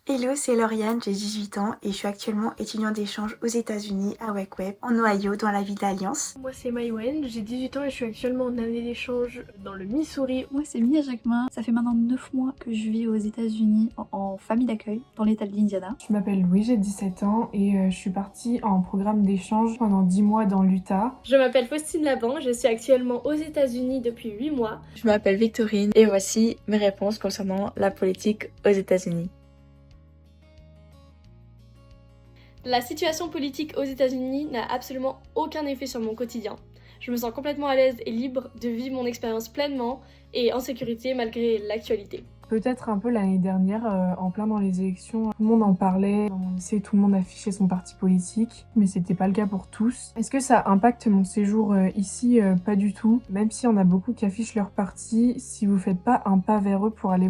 Hello, c'est Lauriane, j'ai 18 ans et je suis actuellement étudiante d'échange aux États-Unis à Wake en Ohio, dans la ville d'Alliance. Moi c'est Maïwen, j'ai 18 ans et je suis actuellement en année d'échange dans le Missouri. Moi c'est Mia Jacquemin, ça fait maintenant 9 mois que je vis aux États-Unis en famille d'accueil dans l'état de l'Indiana. Je m'appelle Louis, j'ai 17 ans et je suis partie en programme d'échange pendant 10 mois dans l'Utah. Je m'appelle Faustine Laban, je suis actuellement aux États-Unis depuis 8 mois. Je m'appelle Victorine et voici mes réponses concernant la politique aux États-Unis. La situation politique aux États-Unis n'a absolument aucun effet sur mon quotidien. Je me sens complètement à l'aise et libre de vivre mon expérience pleinement et en sécurité malgré l'actualité. Peut-être un peu l'année dernière, en plein dans les élections, tout le monde en parlait. Dans mon lycée, tout le monde affichait son parti politique, mais c'était pas le cas pour tous. Est-ce que ça impacte mon séjour ici? Pas du tout. Même s'il y en a beaucoup qui affichent leur parti, si vous faites pas un pas vers eux pour aller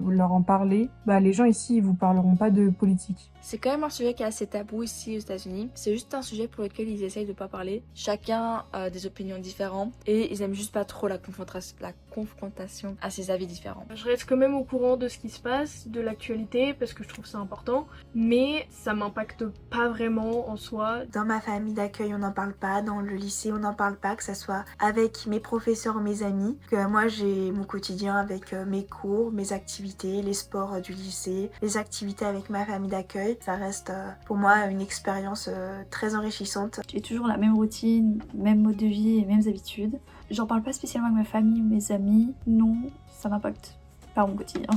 leur en parler, les gens ici, ils vous parleront pas de politique. C'est quand même un sujet qui est assez tabou ici aux États-Unis. C'est juste un sujet pour lequel ils essayent de pas parler. Chacun a des opinions différentes et ils aiment juste pas trop la confrontation à ses avis différents. Je reste quand même au courant de ce qui se passe, de l'actualité, parce que je trouve ça important, mais ça m'impacte pas vraiment en soi. Dans ma famille d'accueil, on n'en parle pas. Dans le lycée, on n'en parle pas, que ça soit avec mes professeurs ou mes amis. Que moi, j'ai mon quotidien avec mes cours, mes activités, les sports du lycée, les activités avec ma famille d'accueil. Ça reste pour moi une expérience très enrichissante. J'ai toujours la même routine, même mode de vie et mêmes habitudes. J'en parle pas spécialement avec ma famille ou mes amis. Non, ça m'impacte pas mon quotidien.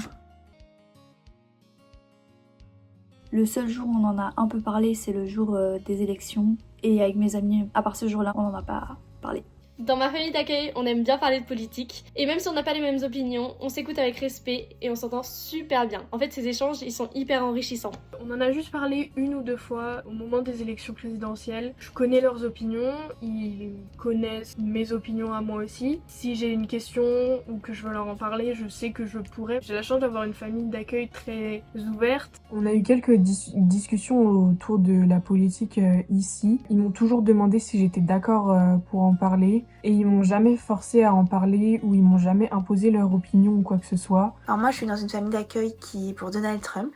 Le seul jour où on en a un peu parlé, c'est le jour des élections. Et avec mes amis, à part ce jour-là, on n'en a pas parlé. Dans ma famille d'accueil, on aime bien parler de politique, et même si on n'a pas les mêmes opinions, on s'écoute avec respect et on s'entend super bien. En fait, ces échanges, ils sont hyper enrichissants. On en a juste parlé une ou deux fois au moment des élections présidentielles. Je connais leurs opinions, ils connaissent mes opinions à moi aussi. Si j'ai une question ou que je veux leur en parler, je sais que je pourrais. J'ai la chance d'avoir une famille d'accueil très ouverte. On a eu quelques discussions autour de la politique ici. Ils m'ont toujours demandé si j'étais d'accord pour en parler. Et ils m'ont jamais forcé à en parler ou ils m'ont jamais imposé leur opinion ou quoi que ce soit. Alors moi, je suis dans une famille d'accueil qui est pour Donald Trump.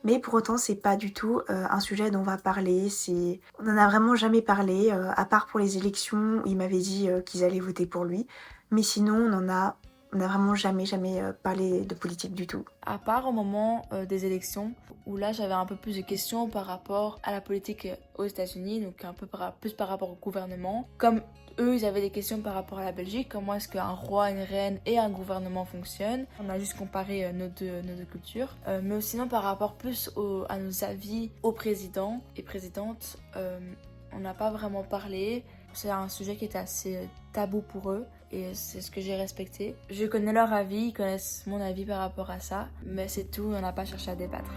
Mais pour autant, c'est pas du tout un sujet dont on va parler. On en a vraiment jamais parlé, à part pour les élections où il m'avait dit qu'ils allaient voter pour lui. Mais sinon, on a vraiment jamais parlé de politique du tout. À part au moment des élections, où là j'avais un peu plus de questions par rapport à la politique aux États-Unis, donc un peu plus par rapport au gouvernement. Comme eux, ils avaient des questions par rapport à la Belgique, comment est-ce qu'un roi, une reine et un gouvernement fonctionnent. On a juste comparé nos deux cultures. Mais sinon, par rapport plus à nos avis aux présidents et présidentes, on n'a pas vraiment parlé. C'est un sujet qui était assez tabou pour eux et c'est ce que j'ai respecté. Je connais leur avis, ils connaissent mon avis par rapport à ça, mais c'est tout, on n'a pas cherché à débattre.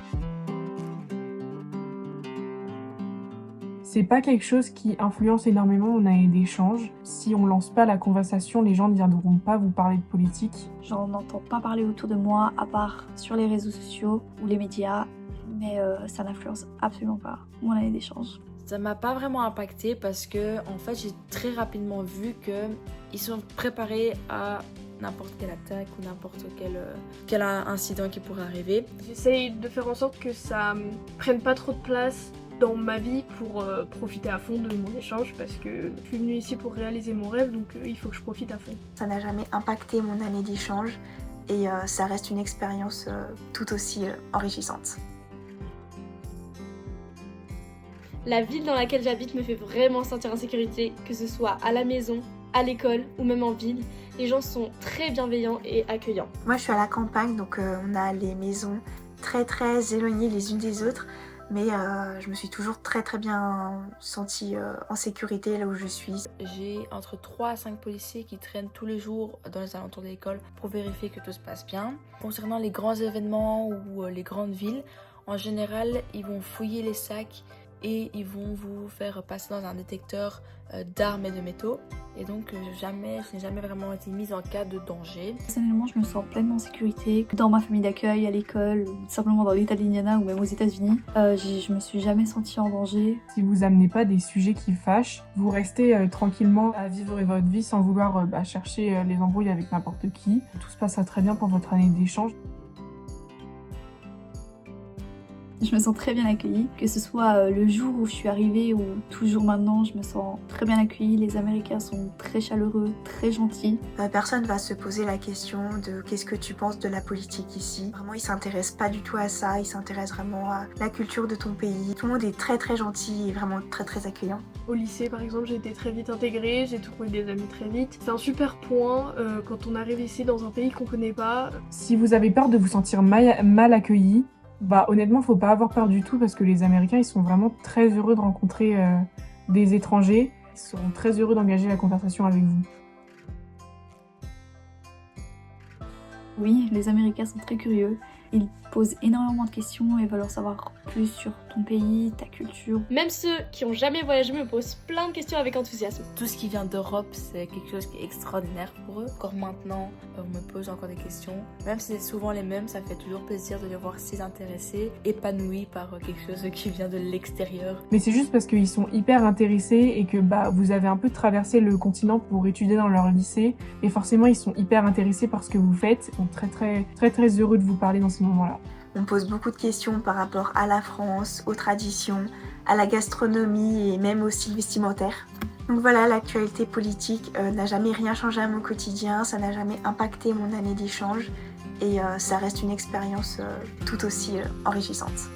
C'est pas quelque chose qui influence énormément mon année d'échange. Si on lance pas la conversation, les gens ne viendront pas vous parler de politique. J'en entends pas parler autour de moi, à part sur les réseaux sociaux ou les médias, mais ça n'influence absolument pas mon année d'échange. Ça m'a pas vraiment impacté parce que en fait j'ai très rapidement vu qu'ils sont préparés à n'importe quelle attaque ou n'importe quel incident qui pourrait arriver. J'essaye de faire en sorte que ça prenne pas trop de place dans ma vie pour profiter à fond de mon échange parce que je suis venue ici pour réaliser mon rêve, donc il faut que je profite à fond. Ça n'a jamais impacté mon année d'échange et ça reste une expérience tout aussi enrichissante. La ville dans laquelle j'habite me fait vraiment sentir en sécurité, que ce soit à la maison, à l'école ou même en ville. Les gens sont très bienveillants et accueillants. Moi, je suis à la campagne, donc on a les maisons très éloignées les unes des autres. Mais je me suis toujours très bien sentie en sécurité là où je suis. J'ai entre 3 à 5 policiers qui traînent tous les jours dans les alentours de l'école pour vérifier que tout se passe bien. Concernant les grands événements ou les grandes villes, en général, ils vont fouiller les sacs et ils vont vous faire passer dans un détecteur d'armes et de métaux. Et donc je n'ai jamais vraiment été mise en cas de danger. Personnellement, je me sens pleinement en sécurité dans ma famille d'accueil, à l'école, ou simplement dans l'état de l'Indiana ou même aux États-Unis. Je me suis jamais sentie en danger. Si vous amenez pas des sujets qui fâchent, vous restez tranquillement à vivre votre vie sans vouloir chercher les embrouilles avec n'importe qui. Tout se passera très bien pour votre année d'échange. Je me sens très bien accueillie, que ce soit le jour où je suis arrivée ou toujours maintenant, je me sens très bien accueillie. Les Américains sont très chaleureux, très gentils. Personne va se poser la question de qu'est-ce que tu penses de la politique ici. Vraiment, ils s'intéressent pas du tout à ça, ils s'intéressent vraiment à la culture de ton pays. Tout le monde est très très gentil et vraiment très très accueillant. Au lycée, par exemple, j'ai été très vite intégrée, j'ai trouvé des amis très vite. C'est un super point quand on arrive ici dans un pays qu'on connaît pas. Si vous avez peur de vous sentir mal accueilli, bah honnêtement, faut pas avoir peur du tout parce que les Américains, ils sont vraiment très heureux de rencontrer des étrangers. Ils seront très heureux d'engager la conversation avec vous. Oui, les Américains sont très curieux. Ils posent énormément de questions et veulent en savoir plus sur ton pays, ta culture. Même ceux qui ont jamais voyagé me posent plein de questions avec enthousiasme. Tout ce qui vient d'Europe, c'est quelque chose qui est extraordinaire pour eux. Encore maintenant, on me pose encore des questions. Même si c'est souvent les mêmes, ça fait toujours plaisir de les voir si intéressés, épanouis par quelque chose qui vient de l'extérieur. Mais c'est juste parce qu'ils sont hyper intéressés et que vous avez un peu traversé le continent pour étudier dans leur lycée. Et forcément, ils sont hyper intéressés par ce que vous faites. Ils sont très heureux de vous parler dans ces moments-là. On pose beaucoup de questions par rapport à la France, aux traditions, à la gastronomie et même au style vestimentaire. Donc voilà, l'actualité politique n'a jamais rien changé à mon quotidien, ça n'a jamais impacté mon année d'échange et ça reste une expérience tout aussi enrichissante.